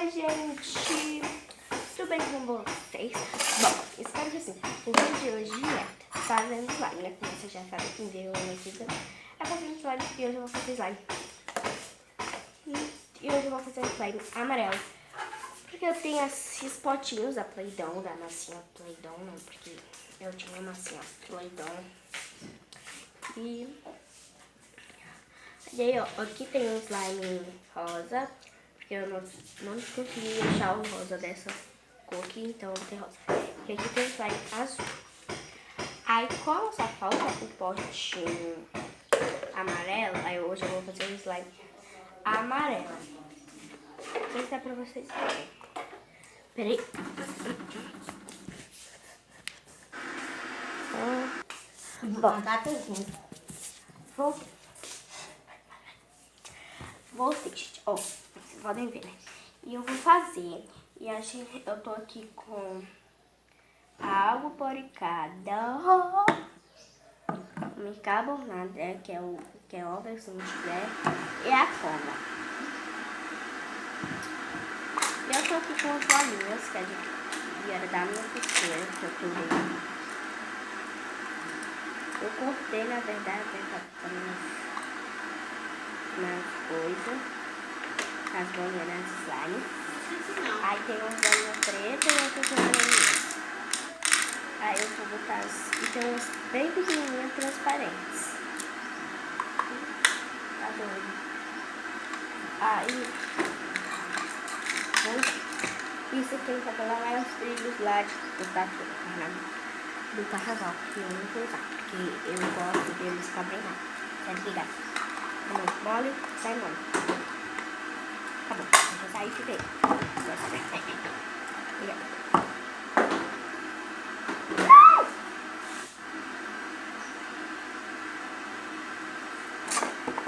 Oi, gente! Tudo bem com vocês? Bom, espero que assim, o vídeo de hoje é fazendo slime, né? Como vocês já sabem, quem viu no vídeo é fazendo slime e hoje eu vou fazer slime. E hoje eu vou fazer um slime amarelo. Porque eu tenho esses potinhos da Play-Doh, da massinha Play-Doh, não, porque eu tinha uma massinha Play-Doh. E aí, ó, aqui tem um slime rosa, porque eu não consegui achar o rosa dessa cor aqui, então tem rosa. E aqui tem um slime azul. Aí, como só falta o potinho amarelo, aí hoje eu vou fazer um slime amarelo. Vou mostrar pra vocês verem. Peraí. Bom, voltei, gente. Ó, vocês podem ver, né? E eu vou fazer. E eu tô aqui com água poricada, bicarbonado, que é óbvio se não tiver, e a cola. E eu tô aqui com as bolinhas, que é de da minha costura, que eu tô. Eu cortei, na verdade, nas coisas, as bolinhas nas slime. Aí tem umas bolinhas pretas e outras amarelinhas. Aí eu vou botar e tem umas bem pequenininhas transparentes. Tá doido. Aí, isso aqui eu vou colocar os trilhos lá do carnaval, que eu não vou usar, porque eu gosto deles pra brincar. Tá ligado? Não mole, sai mole. Tá bom, vou sair e ver.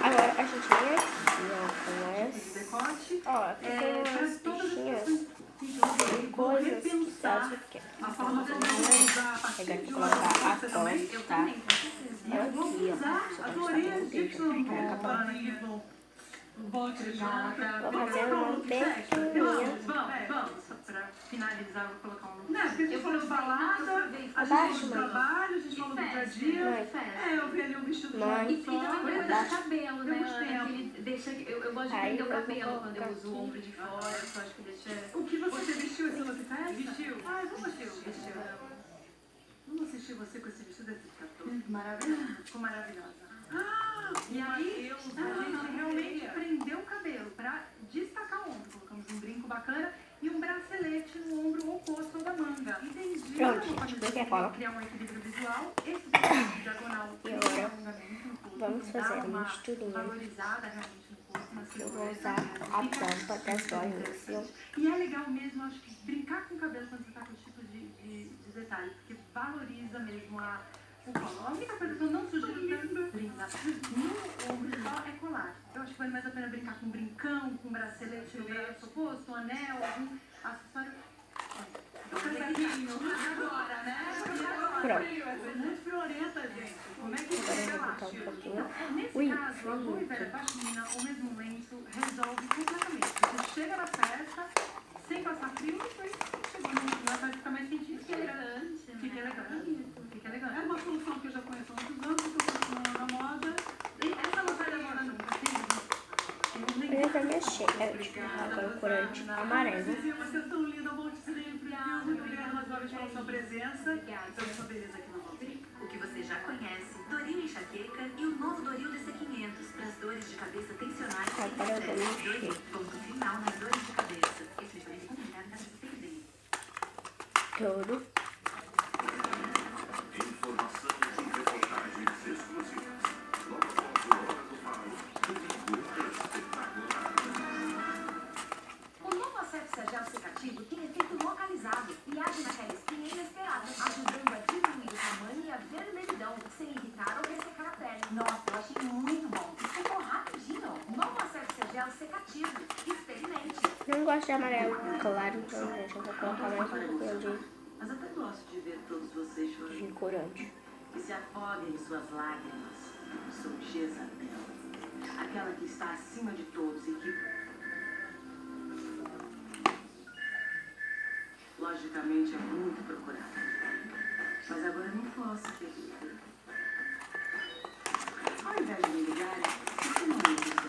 Agora a gente vem aqui, ó, com essa. Ó, aqui tem umas bichinhas de coisas que você quer. Então, pegando de colocar a costa, tá? Aqui, ó. Só pra gente tá bem. Vou fazer uma bem pequenininha. Vamos, pra finalizar, vou colocar um... Não, porque a gente falou de balada, a gente falou do trabalho, a gente falou do dia a dia. Eu vi ali um vestido de Mãe. e também coisa de cabelo, né? Eu gosto de prender o cabelo quando eu uso o ombro de fora, eu acho que deixa... O que você vestiu esse look festa? Vestiu? Ah, vamos assistir. Vamos assistir você com esse vestido desse cabelo. Maravilhosa. Ficou maravilhosa. E aí, a gente realmente prendeu o cabelo para destacar o ombro. Colocamos um brinco bacana e um bracelete no ombro oposto ao da manga. Entendi. Pronto, gente, porque é cola. Criar um equilíbrio visual. Esse diagonal e agora vamos fazer uma misturinha. Valorizada realmente no corpo. Eu vou usar a tampa das bolinhas. E é legal mesmo, acho que brincar com o cabelo quando você tá com esse tipo de detalhe, porque valoriza mesmo o colo. A única coisa que eu não sugiro no ombro só é colar. Eu acho que vale mais a pena brincar com um brincão, com um bracelete no braço oposto, um anel, algum acessório. Agora, né? Pronto. Muito florenta, gente. Como é que Agora eu vou botar um pouquinho. Nesse caso, a boa e velha pashmina, o mesmo lenço, resolve completamente. Você chega na festa, sem passar frio, depois chegou na festa, fica mais quentinho. Fica elegante. Fica elegante. É uma solução que eu já conheço há muitos anos, que eu continuo na moda. E essa não sai da moda nunca, sim? Eu já mexi, agora o corante amarelo. Vocês são lindas, volte sempre. Muito obrigada mais uma vez pela sua presença. Pela sua beleza aqui na volta. O que você já conhece, Doril Enxaqueca e o novo Doril DC500 para as dores de cabeça tensionais e Agora eu vou mexer. ponto final nas dores de cabeça. Esse Doril combinado na CCD. Todo. Informação de reportagens exclusivas. Logo após o Hora do Faro, figura espetacular. O novo Asepsia Gel Secativo tem efeito localizado e age naquela espinha inesperada, ajudando a diminuir o tamanho e a vermelhidão, sem irritar ou ressecar a pele. Nossa, eu achei muito bom. Ficou rapidinho. Novo Asepsia Gel Secativo. Experimente. Não gosto de amarelo claro, então gente, eu vou colocar mais um pouquinho Mas até gosto de ver todos vocês chorando. de corante. Que se afoguem em suas lágrimas. Sou Jezabel. Aquela que está acima de todos e que... Logicamente é muito procurado. Mas agora eu não posso, querida. Ao invés de me ligar, por que não me diz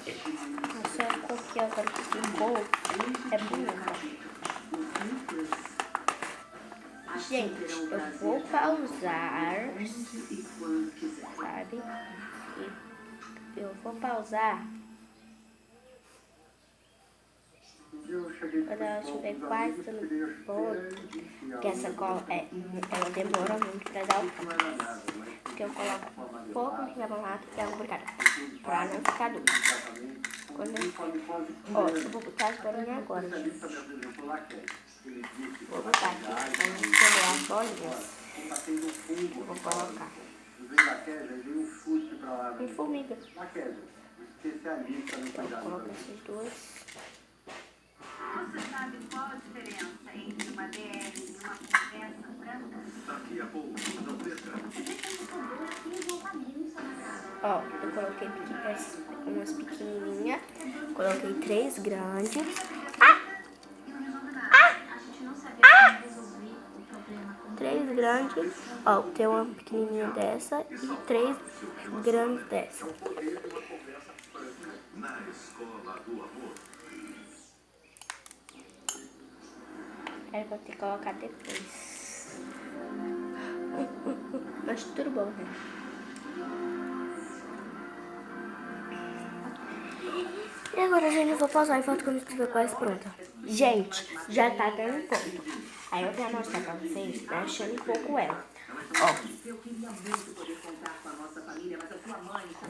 Essa cor que agora que ficou é bonita. Gente, eu vou pausar, sabe? E eu vou pausar quando ela estiver quase dando ponto. Que essa cola, ela demora muito pra dar o ponto. Porque eu coloco um pouco de carbonato e água obrigada, pra não ficar duro. Quando eu vou botar as bolinhas agora, gente. Vou botar aqui, pra não escolher as bolinhas. Eu vou colocar. Tem formiga. Eu coloco essas duas. Você sabe qual a diferença entre uma DR e uma conversa branca? Daqui a pouco, não perca. Ó, eu coloquei umas pequenininhas. Coloquei 3 grandes. A gente não sabia como resolver o problema. 3 grandes. Ó, tem uma pequenininha dessa e 3 grandes dessa. Na escola do amor. Aí eu vou ter que colocar depois. Mas tudo bom, né? E agora, gente, eu vou pausar e volto quando estiver quase pronta. Gente, já tá dando ponto. Aí eu vou mostrar pra vocês, mexendo um pouco ela. Ó.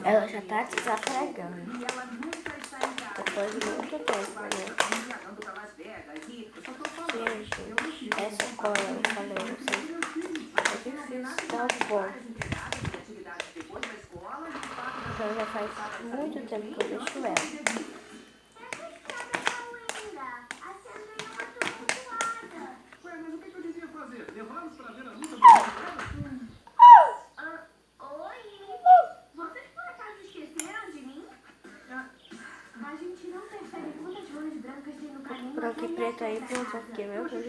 Ela já tá desapregando. Depois de muito tempo, né? Gente, essa cola, eu falei a vocês, é difícil, tá bom. Então já faz muito tempo que eu deixo ela. Ué, mas o que eu devia fazer? Levá-los para ver a luta do Oi? Vocês por acaso esqueceram de mim? A gente não percebe quantas folhas brancas tem no caminho. Branco e preto aí, pronto, aqui, meu Deus.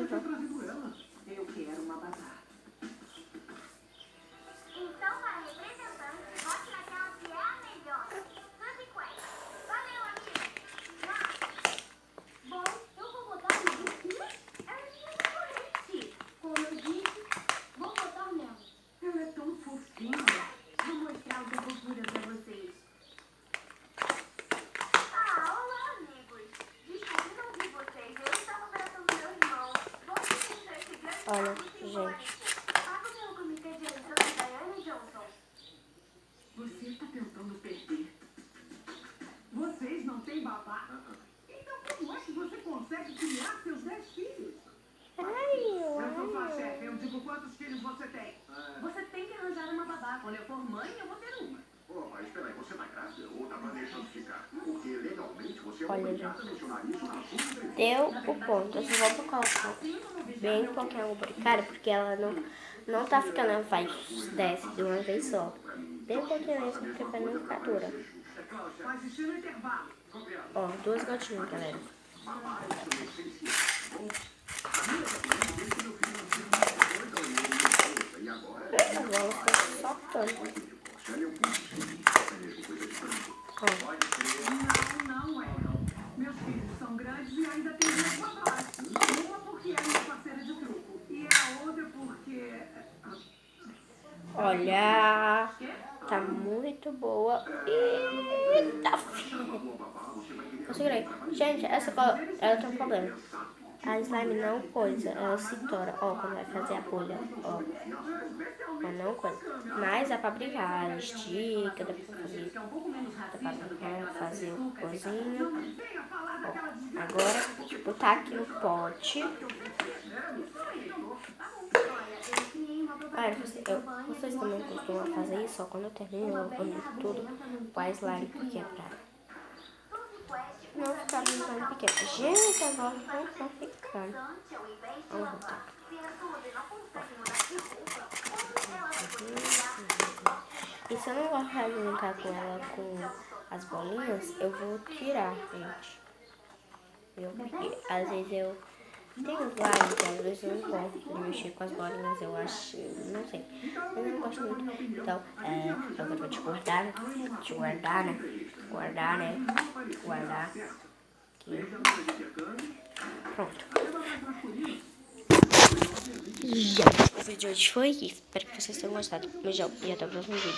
Eu quero uma babá. Então a representante vote naquela que é a melhor. Suzy Quest. Valeu, amigo. Bom, eu vou botar o Vicky. Ela é minha concorrente. Como eu disse, vou botar nela. Ela é tão fofinha. Vou mostrar o que eu procuro pra vocês. Olá, amigos. Desculpe não vi vocês. Eu estava abraçando meu irmão. Vamos encontrar esse grande Olha, carro de gente. Pago pelo comitê de eleição de Diane Johnson. Você está tentando perder. Vocês não têm babá? Então como é que você consegue criar seus 10 filhos? Eu sou sua chefe, eu digo quantos filhos você tem. Você tem que arranjar uma babá. Quando eu for mãe, eu vou ter uma. Pô, mas peraí, você tá grávida ou tá planejando ficar? Porque legalmente você é Olha, obrigada a mencionar isso na sua entrevista. Deu o ponto. Eu só vou colocar bem qualquer um cara, porque ela não tá ficando, ela faz desce de uma vez só. Bem pouquinho isso, porque pra não ficar dura. Faz xixi no intervalo. Ó, 2 gotinhas, galera. E agora, Agora eu tô soltando. Ó, Não é. Meus filhos são grandes e ainda tem 2 babás. Uma porque é minha parceira de truco. E a outra porque... olha, tá muito boa. Eita, filha. Eu segurei. Gente, essa cola, ela tem um problema. A slime não coisa, ela se tora. Ó, quando vai fazer a bolha, ó. Ela não coisa. Mas dá pra brincar, ela estica, dá pra fazer o cozinho. Ó, agora, botar aqui no pote. Olha, vocês também costumam fazer isso? Ó, quando eu termino, eu limpo tudo com a slime, porque é pra não ficar muito pequeno. Gente, agora não estão ficando. Vamos voltar. E se eu não gostar de brincar com ela com as bolinhas, eu vou tirar, gente. Porque às vezes eu Tem os slimes que às vezes eu não gosto de mexer com as bolinhas, eu acho, não sei, mas eu não gosto muito. Então, eu vou te guardar, né? Guardar aqui. Pronto. Já, o vídeo de hoje foi isso. Espero que vocês tenham gostado. Beijão e até o próximo vídeo.